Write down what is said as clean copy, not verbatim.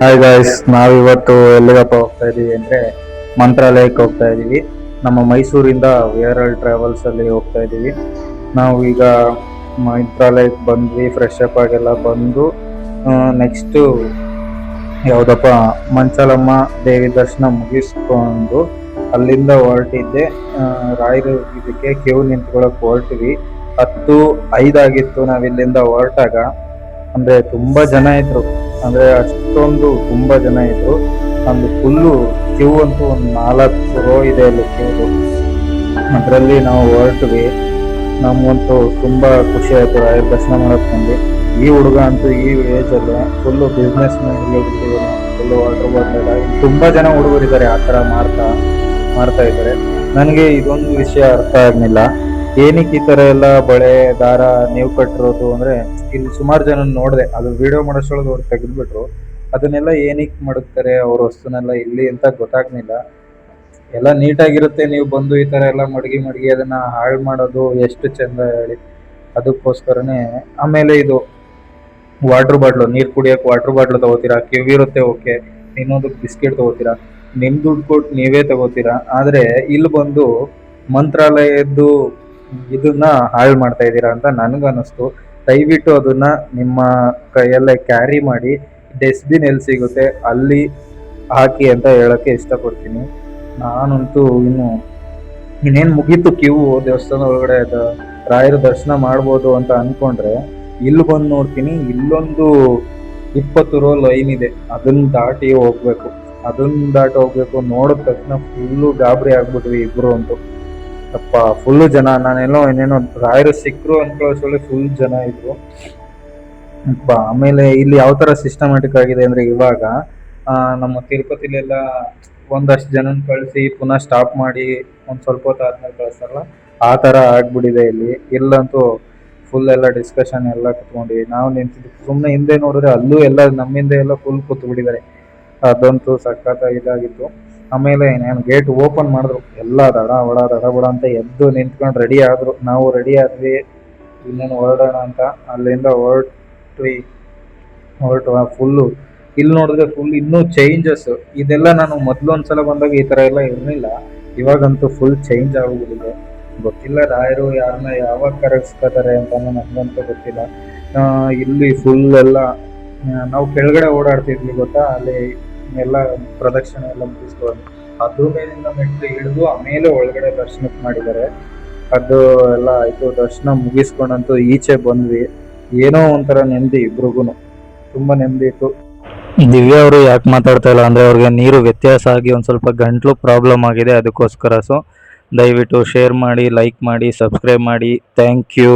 Hi guys, ನಾವಿವತ್ತು ಎಲ್ಲಿಗಪ್ಪ ಹೋಗ್ತಾ ಇದೀವಿ ಅಂದ್ರೆ ಮಂತ್ರಾಲಯಕ್ಕೆ ಹೋಗ್ತಾ ಇದೀವಿ. ನಮ್ಮ ಮೈಸೂರಿಂದ ವೇರಲ್ ಟ್ರಾವೆಲ್ಸ್ ಅಲ್ಲಿ ಹೋಗ್ತಾ ಇದೀವಿ. ನಾವು ಈಗ ಮಂತ್ರಾಲಯಕ್ಕೆ ಬಂದ್ವಿ, ಫ್ರೆಶ್ ಅಪ್ ಆಗೆಲ್ಲ ಬಂದು ನೆಕ್ಸ್ಟ್ ಯಾವ್ದಪ್ಪ ಮಂಚಾಲಮ್ಮ ದೇವಿ ದರ್ಶನ ಮುಗಿಸ್ಕೊಂಡು ಅಲ್ಲಿಂದ ಹೊರಟಿದ್ದೆ. ರಾಯರು ಇದಕ್ಕೆ ಕ್ಯೂ ನಿಂತ್ಕೊಳಕ್ ಹೊರಟಿವಿ. 10:05 ಆಗಿತ್ತು ನಾವಿಲ್ಲಿಂದ ಹೊರಟಾಗ. ಅಂದ್ರೆ ತುಂಬಾ ಜನ ಇದ್ರು, ಅಂದ್ರೆ ಅಷ್ಟೊಂದು ತುಂಬಾ ಜನ ಇದ್ರು. ಒಂದು ಫುಲ್ಲು ಕ್ಯೂ ಅಂತೂ ಒಂದು 4 ರೋ ಇದೆ ಅಲ್ಲಿ ಕ್ಯೂ. ಅದರಲ್ಲಿ ನಾವು ಹೊರಟ್ವಿ. ನಮಗಂತೂ ತುಂಬಾ ಖುಷಿ ಆಯ್ತು ರಾಯರ ದರ್ಶನ ಮಾಡಕ್ ಬಂದು. ಈ ಹುಡುಗ ಅಂತೂ ಈ ಏಜ್ ಅಲ್ಲೇ full business mind, full water bottle ತುಂಬಾ ಜನ ಹುಡುಗರಿದ್ದಾರೆ ಆ ತರ ಮಾಡ್ತಾ ಇದ್ದಾರೆ. ನನಗೆ ಇದೊಂದು ವಿಷಯ ಅರ್ಥ ಆಗ್ಲಿಲ್ಲ, ಏನಕ್ಕೆ ಈ ತರ ಎಲ್ಲ ಬಳೆ ದಾರ ನೀವು ಕಟ್ಟಿರೋದು ಅಂದ್ರೆ. ಇಲ್ಲಿ ಸುಮಾರು ಜನ ನೋಡಿದೆ, ಅದು ವಿಡಿಯೋ ಮಾಡೋಷ್ರೊಳಗೆ ಅವ್ರು ತೆಗೆದ್ಬಿಟ್ರು. ಅದನ್ನೆಲ್ಲ ಏನಕ್ಕೆ ಮಡಗ್ತಾರೆ ಅವ್ರ ವಸ್ತುನೆಲ್ಲ ಇಲ್ಲಿ ಅಂತ ಗೊತ್ತಾಗ್ಲಿಲ್ಲ. ಎಲ್ಲ ನೀಟಾಗಿರುತ್ತೆ, ನೀವು ಬಂದು ಈ ತರ ಎಲ್ಲ ಮಡಗಿ ಅದನ್ನ ಹಾಳು ಮಾಡೋದು ಎಷ್ಟು ಚಂದ ಹೇಳಿ. ಅದಕ್ಕೋಸ್ಕರನೇ. ಆಮೇಲೆ ಇದು ವಾಟರ್ ಬಾಟ್ಲು, ನೀರ್ ಕುಡಿಯಕ್ ವಾಟರ್ ಬಾಟ್ಲು ತಗೋತೀರಾ, ಕಿವಿರುತ್ತೆ ಓಕೆ, ಇನ್ನೊಂದಕ್ಕೆ ಬಿಸ್ಕೆಟ್ ತಗೋತೀರಾ, ನಿಮ್ ದುಡ್ಡು ಕೊಟ್ಟು ನೀವೇ ತಗೋತೀರಾ. ಆದ್ರೆ ಇಲ್ಲಿ ಬಂದು ಮಂತ್ರಾಲಯದ್ದು ಇದನ್ನ ಹಾಳು ಮಾಡ್ತಾ ಇದ್ದೀರಾ ಅಂತ ನನಗನ್ನಿಸ್ತು. ದಯವಿಟ್ಟು ಅದನ್ನ ನಿಮ್ಮ ಕೈಯಲ್ಲೇ ಕ್ಯಾರಿ ಮಾಡಿ, ಡಸ್ಟ್ಬಿನ್ ಎಲ್ಲಿ ಸಿಗುತ್ತೆ ಅಲ್ಲಿ ಹಾಕಿ ಅಂತ ಹೇಳಕ್ಕೆ ಇಷ್ಟಪಡ್ತೀನಿ. ನಾನಂತೂ ಇನ್ನೇನು ಮುಗೀತು ಕ್ಯೂ, ದೇವಸ್ಥಾನ ಒಳಗಡೆ ರಾಯರ ದರ್ಶನ ಮಾಡ್ಬೋದು ಅಂತ ಅನ್ಕೊಂಡ್ರೆ, ಇಲ್ಲಿ ಬಂದು ನೋಡ್ತೀನಿ ಇಲ್ಲೊಂದು 20 ರೋ ಲೈನ್ ಇದೆ. ಅದನ್ನ ದಾಟಿ ಹೋಗ್ಬೇಕು. ನೋಡಿದ ತಕ್ಷಣ ಫುಲ್ಲು ಗಾಬರಿ ಆಗ್ಬಿಟ್ವಿ ಇಬ್ರು ಅಂತೂ. ಅಪ್ಪ ಫುಲ್ಲು ಜನ. ನಾನೆಲ್ಲೋ ಇನ್ನೇನೋ ರಾಯರು ಸಿಕ್ಕರು ಅನ್ಕೊಳ್ಳೋಷ್ಟ್ರಲ್ಲಿ ಫುಲ್ ಜನ ಇದ್ರು. ಆಮೇಲೆ ಇಲ್ಲಿ ಯಾವ ತರ ಸಿಸ್ಟಮ್ಯಾಟಿಕ್ ಆಗಿದೆ ಅಂದ್ರೆ, ಇವಾಗ ನಮ್ಮ ತಿರುಪತಿಲೆಲ್ಲ ಒಂದಷ್ಟು ಜನನ ಕಳಿಸಿ ಪುನಃ ಸ್ಟಾಪ್ ಮಾಡಿ ಒಂದ್ ಸ್ವಲ್ಪ ಹೊತ್ತು ಆದ್ಮೇಲೆ ಕಳಿಸ್ತಾರಲ್ಲ, ಆ ತರ ಆಗ್ಬಿಟ್ಟಿದೆ ಇಲ್ಲಿ. ಇಲ್ಲಂತೂ ಫುಲ್ ಎಲ್ಲ ಡಿಸ್ಕಷನ್ ಎಲ್ಲ ಕುತ್ಕೊಂಡ್ವಿ. ನಾವು ನಿಂತಿದ್ದು ಸುಮ್ಮನೆ ಹಿಂದೆ ನೋಡಿದ್ರೆ ಅಲ್ಲೂ ಎಲ್ಲ ನಮ್ಮಿಂದ ಎಲ್ಲ ಫುಲ್ ಕೂತ್ ಬಿಟ್ಟಿದ್ದಾರೆ. ಅದಂತೂ ಸಖತ್ ಇದಾಗಿತ್ತು. ಆಮೇಲೆ ನಾನು ಗೇಟ್ ಓಪನ್ ಮಾಡಿದ್ರು, ಎಲ್ಲ ದಡ ಬಡ ಅಂತ ಎದ್ದು ನಿಂತ್ಕೊಂಡು ರೆಡಿ ಆದ್ರು. ನಾವು ರೆಡಿ ಆದ್ವಿ, ಇನ್ನೇನು ಹೊರಡೋಣ ಅಂತ. ಅಲ್ಲಿಂದ ಹೊರಟು ಫುಲ್ಲು ಇಲ್ಲಿ ನೋಡಿದ್ರೆ ಫುಲ್ ಇನ್ನೂ ಚೇಂಜಸ್. ಇದೆಲ್ಲ ನಾನು ಮೊದ್ಲು ಒಂದ್ಸಲ ಬಂದಾಗ ಈ ತರ ಎಲ್ಲ ಇರಲಿಲ್ಲ. ಇವಾಗಂತೂ ಫುಲ್ ಚೇಂಜ್ ಆಗ್ಬಿಟ್ಟಿದೆ. ಗೊತ್ತಿಲ್ಲ ರಾಯರು ಯಾರನ್ನ ಯಾವಾಗ ಕರಗಿಸ್ಕೊತಾರೆ ಅಂತ ನನ್ಗಂತೂ ಗೊತ್ತಿಲ್ಲ. ಇಲ್ಲಿ ಫುಲ್ ಎಲ್ಲ ನಾವು ಕೆಳಗಡೆ ಓಡಾಡ್ತಿದ್ವಿ ಗೊತ್ತಾ, ಅಲ್ಲಿ ಎಲ್ಲ ಪ್ರದಕ್ಷಿಣೆ ಎಲ್ಲ ಮುಗಿಸ್ಕೊಂಡು ಅದ್ರ ಮೇಲಿಂದ ಮೆಟ್ಲು ಇಳಿದು ಆಮೇಲೆ ಒಳಗಡೆ ದರ್ಶನಕ್ಕೆ ಮಾಡಿದ್ದಾರೆ. ಅದು ಎಲ್ಲ ಆಯ್ತು. ದರ್ಶನ ಮುಗಿಸ್ಕೊಂಡಂತೂ ಈಚೆ ಬಂದ್ವಿ. ಏನೋ ಒಂಥರ ನೆಮ್ಮದಿ ಇಬ್ರಿಗೂನು, ತುಂಬಾ ನೆಮ್ಮದಿ ಇತ್ತು. ದಿವ್ಯಾ ಅವರು ಯಾಕೆ ಮಾತಾಡ್ತಾ ಇಲ್ಲ ಅಂದ್ರೆ, ಅವ್ರಿಗೆ ನೀರು ವ್ಯತ್ಯಾಸ ಆಗಿ ಒಂದ್ ಸ್ವಲ್ಪ ಗಂಟ್ಲು ಪ್ರಾಬ್ಲಮ್ ಆಗಿದೆ, ಅದಕ್ಕೋಸ್ಕರ. ಸೊ ದಯವಿಟ್ಟು ಶೇರ್ ಮಾಡಿ, ಲೈಕ್ ಮಾಡಿ, ಸಬ್ಸ್ಕ್ರೈಬ್ ಮಾಡಿ. Thank you.